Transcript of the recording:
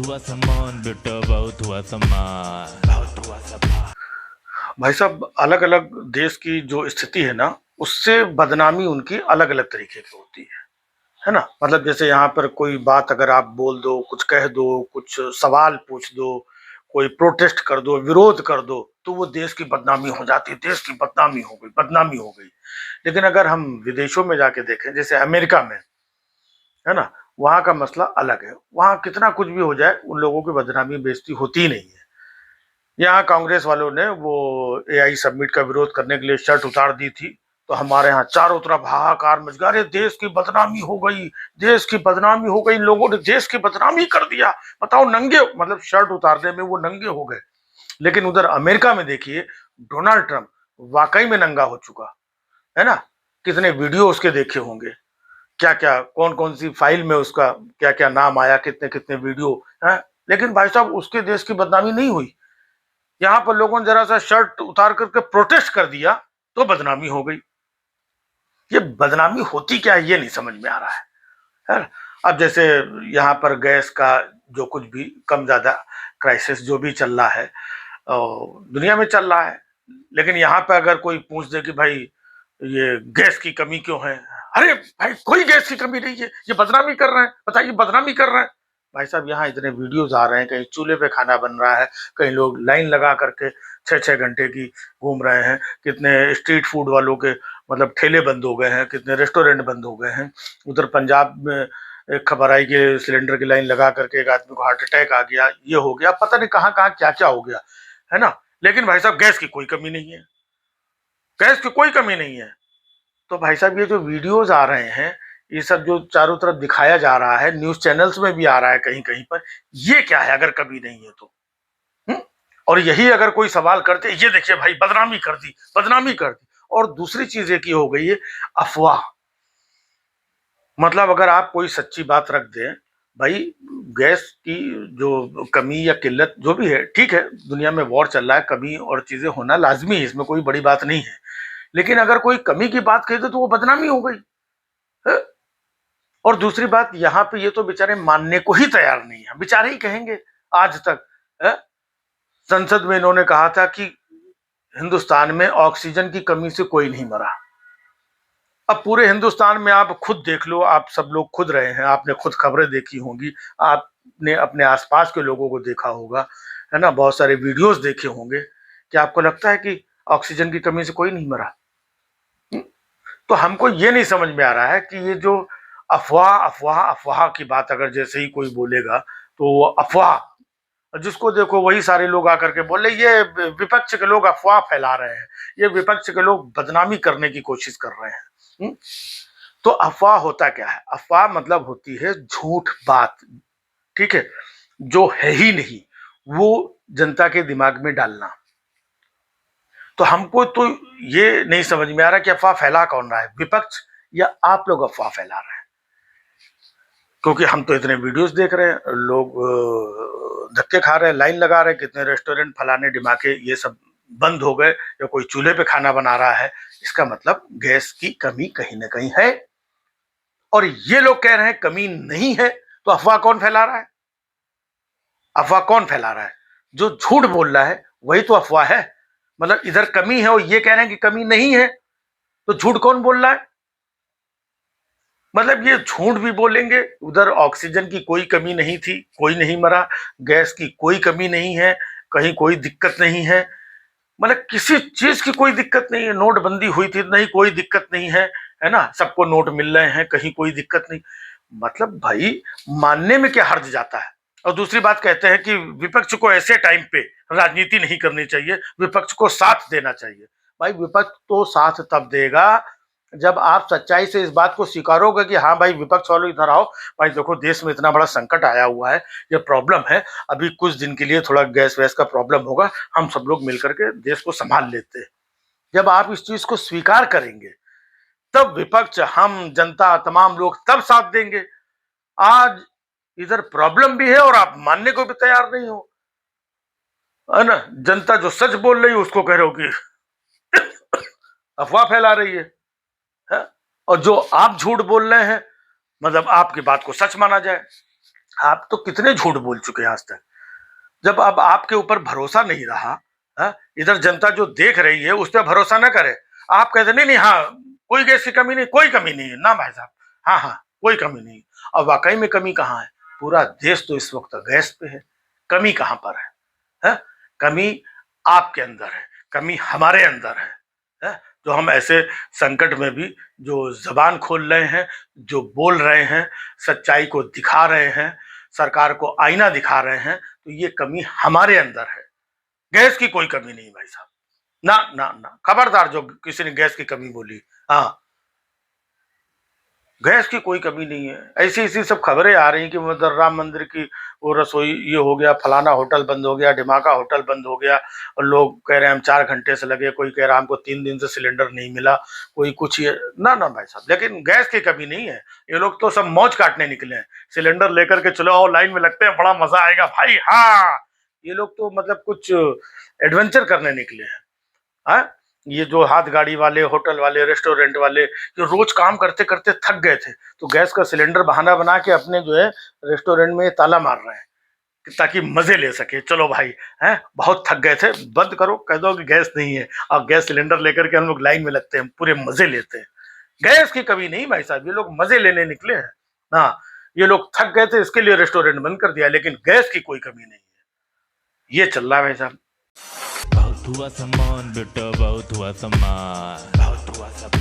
हुआ सामान बेटा, बहुत हुआ सामान, बहुत हुआ सामान। भाई साहब, अलग अलग देश की जो स्थिति है ना, उससे बदनामी उनकी अलग अलग तरीके की होती है ना। मतलब जैसे यहाँ पर कोई बात अगर आप बोल दो, कुछ कह दो, कुछ सवाल पूछ दो, कोई प्रोटेस्ट कर दो, विरोध कर दो, तो वो देश की बदनामी हो जाती है। देश की बदनामी हो गई, बदनामी हो गई। लेकिन अगर हम विदेशों में जाके देखें, जैसे अमेरिका में, है ना, वहाँ का मसला अलग है। वहाँ कितना कुछ भी हो जाए, उन लोगों की बदनामी बेइज्जती होती ही नहीं है। यहाँ कांग्रेस वालों ने वो एआई सबमिट का विरोध करने के लिए शर्ट उतार दी थी, तो हमारे यहाँ चारों तरफ हाहाकार मच गया। अरे देश की बदनामी हो गई, देश की बदनामी हो गई, इन लोगों ने देश की बदनामी कर दिया। बताओ, नंगे, मतलब शर्ट उतारने में वो नंगे हो गए। लेकिन उधर अमेरिका में देखिए, डोनाल्ड ट्रंप वाकई में नंगा हो चुका है ना। कितने वीडियो उसके देखे होंगे, क्या क्या, कौन कौन सी फाइल में उसका क्या क्या नाम आया, कितने कितने वीडियो है। लेकिन भाई साहब, उसके देश की बदनामी नहीं हुई। यहाँ पर लोगों ने जरा सा शर्ट उतार करके प्रोटेस्ट कर दिया तो बदनामी हो गई। ये बदनामी होती क्या है, ये नहीं समझ में आ रहा है। अब जैसे यहाँ पर गैस का जो कुछ भी कम ज्यादा क्राइसिस जो भी चल रहा है, दुनिया में चल रहा है। लेकिन यहाँ पे अगर कोई पूछ दे कि भाई ये गैस की कमी क्यों है, अरे भाई कोई गैस की कमी नहीं है, ये बदनामी कर रहे हैं। बताइए, बदनामी कर रहे हैं। भाई साहब, यहाँ इतने वीडियोज आ रहे हैं, कहीं चूल्हे पे खाना बन रहा है, कहीं लोग लाइन लगा करके 6-6 घंटे की घूम रहे हैं। कितने स्ट्रीट फूड वालों के मतलब ठेले बंद हो गए हैं, कितने रेस्टोरेंट बंद हो गए हैं। उधर पंजाब में एक खबर आई कि सिलेंडर की लाइन लगा करके एक आदमी को हार्ट अटैक आ गया, ये हो गया, पता नहीं कहाँ कहाँ क्या क्या हो गया, है ना। लेकिन भाई साहब, गैस की कोई कमी नहीं है, गैस की कोई कमी नहीं है। तो भाई साहब, ये जो वीडियोज आ रहे हैं, ये सब जो चारों तरफ दिखाया जा रहा है, न्यूज चैनल्स में भी आ रहा है कहीं कहीं पर, ये क्या है अगर कभी नहीं है तो? हुँ? और यही अगर कोई सवाल करते, ये देखिए भाई बदनामी कर दी, बदनामी कर दी। और दूसरी चीज एक ही हो गई है, अफवाह। मतलब अगर आप कोई सच्ची बात रख दें, भाई गैस की जो कमी या किल्लत जो भी है, ठीक है, दुनिया में वॉर चल रहा है, कमी और चीजें होना लाजमी है, इसमें कोई बड़ी बात नहीं है। लेकिन अगर कोई कमी की बात कह दे तो वो बदनामी हो गई है? और दूसरी बात, यहाँ पे ये तो बेचारे मानने को ही तैयार नहीं है, बेचारे ही कहेंगे आज तक है? संसद में इन्होंने कहा था कि हिंदुस्तान में ऑक्सीजन की कमी से कोई नहीं मरा। अब पूरे हिंदुस्तान में आप खुद देख लो, आप सब लोग खुद रहे हैं, आपने खुद खबरें देखी होंगी, आपने अपने आसपास के लोगों को देखा होगा, है ना, बहुत सारे वीडियोस देखे होंगे। क्या आपको लगता है कि ऑक्सीजन की कमी से कोई नहीं मरा? तो हमको ये नहीं समझ में आ रहा है कि ये जो अफवाह अफवाह अफवाह की बात अगर जैसे ही कोई बोलेगा, तो वो अफवाह, जिसको देखो वही सारे लोग आकर के बोले ये विपक्ष के लोग अफवाह फैला रहे हैं, ये विपक्ष के लोग बदनामी करने की कोशिश कर रहे हैं। तो अफवाह होता क्या है? अफवाह मतलब होती है झूठ बात, ठीक है, जो है ही नहीं, वो जनता के दिमाग में डालना। तो हमको तो ये नहीं समझ में आ रहा कि अफवाह फैला कौन रहा है, विपक्ष या आप लोग अफवाह फैला रहे हैं? क्योंकि हम तो इतने वीडियोस देख रहे हैं, लोग धक्के खा रहे हैं, लाइन लगा रहे हैं, कितने रेस्टोरेंट फलाने डिमाके ये सब बंद हो गए, या कोई चूल्हे पे खाना बना रहा है। इसका मतलब गैस की कमी कहीं ना कहीं है। और ये लोग कह रहे हैं कमी नहीं है, तो अफवाह कौन फैला रहा है? अफवाह कौन फैला रहा है? जो झूठ बोल रहा है वही तो अफवाह है। मतलब इधर कमी है और ये कह रहे हैं कि कमी नहीं है, तो झूठ कौन बोल रहा है? मतलब ये झूठ भी बोलेंगे, उधर ऑक्सीजन की कोई कमी नहीं थी, कोई नहीं मरा, गैस की कोई कमी नहीं है, कहीं कोई दिक्कत नहीं है, मतलब किसी चीज की कोई दिक्कत नहीं है। नोटबंदी हुई थी, नहीं कोई दिक्कत नहीं है ना, सबको नोट मिल रहे हैं, कहीं कोई दिक्कत नहीं। मतलब भाई, मानने में क्या हर्ज जाता है? और दूसरी बात कहते हैं कि विपक्ष को ऐसे टाइम पे राजनीति नहीं करनी चाहिए, विपक्ष को साथ देना चाहिए। भाई विपक्ष तो साथ तब देगा जब आप सच्चाई से इस बात को स्वीकारोगे कि हाँ भाई विपक्ष वालों इधर आओ, भाई देखो देश में इतना बड़ा संकट आया हुआ है, ये प्रॉब्लम है, अभी कुछ दिन के लिए थोड़ा गैस वैस का प्रॉब्लम होगा, हम सब लोग मिलकर के देश को संभाल लेते हैं। जब आप इस चीज को स्वीकार करेंगे, तब विपक्ष, हम, जनता, तमाम लोग तब साथ देंगे। आज इधर प्रॉब्लम भी है और आप मानने को भी तैयार नहीं हो, है ना। जनता जो सच बोल रही है उसको कह रहे हो कि अफवाह फैला रही है? और जो आप झूठ बोल रहे हैं, मतलब आपकी बात को सच माना जाए। आप तो कितने झूठ बोल चुके हैं आज तक। जब अब आपके ऊपर भरोसा नहीं रहा, इधर जनता जो देख रही है उस पर भरोसा ना करे, आप कहते नहीं नहीं, हाँ कोई गैस की कमी नहीं, कोई कमी नहीं है ना भाई साहब, हाँ हाँ कोई कमी नहीं। और वाकई में कमी कहाँ है? पूरा देश तो इस वक्त गैस पे है, कमी कहाँ पर है? कमी आपके अंदर है, कमी हमारे अंदर है? जो हम ऐसे संकट में भी जो जबान खोल रहे हैं, जो बोल रहे हैं, सच्चाई को दिखा रहे हैं, सरकार को आईना दिखा रहे हैं, तो ये कमी हमारे अंदर है। गैस की कोई कमी नहीं भाई साहब, ना ना ना, खबरदार जो किसी ने गैस की कमी बोली। हाँ, गैस की कोई कमी नहीं है। ऐसी ऐसी सब खबरें आ रही कि मतलब राम मंदिर की वो रसोई ये हो गया, फलाना होटल बंद हो गया, ढिमाका होटल बंद हो गया, और लोग कह रहे हैं हम 4 घंटे से लगे, कोई कह रहा हमको 3 दिन से सिलेंडर नहीं मिला, कोई कुछ ये ना ना भाई साहब, लेकिन गैस की कमी नहीं है। ये लोग तो सब मौज काटने निकले हैं, सिलेंडर लेकर के चलो आओ लाइन में लगते हैं, बड़ा मजा आएगा भाई। हाँ, ये लोग तो मतलब कुछ एडवेंचर करने निकले हैं। हाँ, ये जो हाथ गाड़ी वाले, होटल वाले, रेस्टोरेंट वाले, जो रोज काम करते करते थक गए थे, तो गैस का सिलेंडर बहाना बना के अपने जो है रेस्टोरेंट में ताला मार रहे हैं ताकि मजे ले सके। चलो भाई, हैं बहुत थक गए थे, बंद करो, कह दो कि गैस नहीं है, और गैस सिलेंडर लेकर के हम लोग लाइन में लगते हैं, पूरे मजे लेते हैं। गैस की कमी नहीं भाई साहब, ये लोग मजे लेने निकले हैं। हाँ, ये लोग थक गए थे इसके लिए रेस्टोरेंट बंद कर दिया, लेकिन गैस की कोई कमी नहीं है। ये चल रहा है भाई साहब। बहुत हुआ सामान बेटा, बहुत हुआ सामान, बहुत हुआ सामान।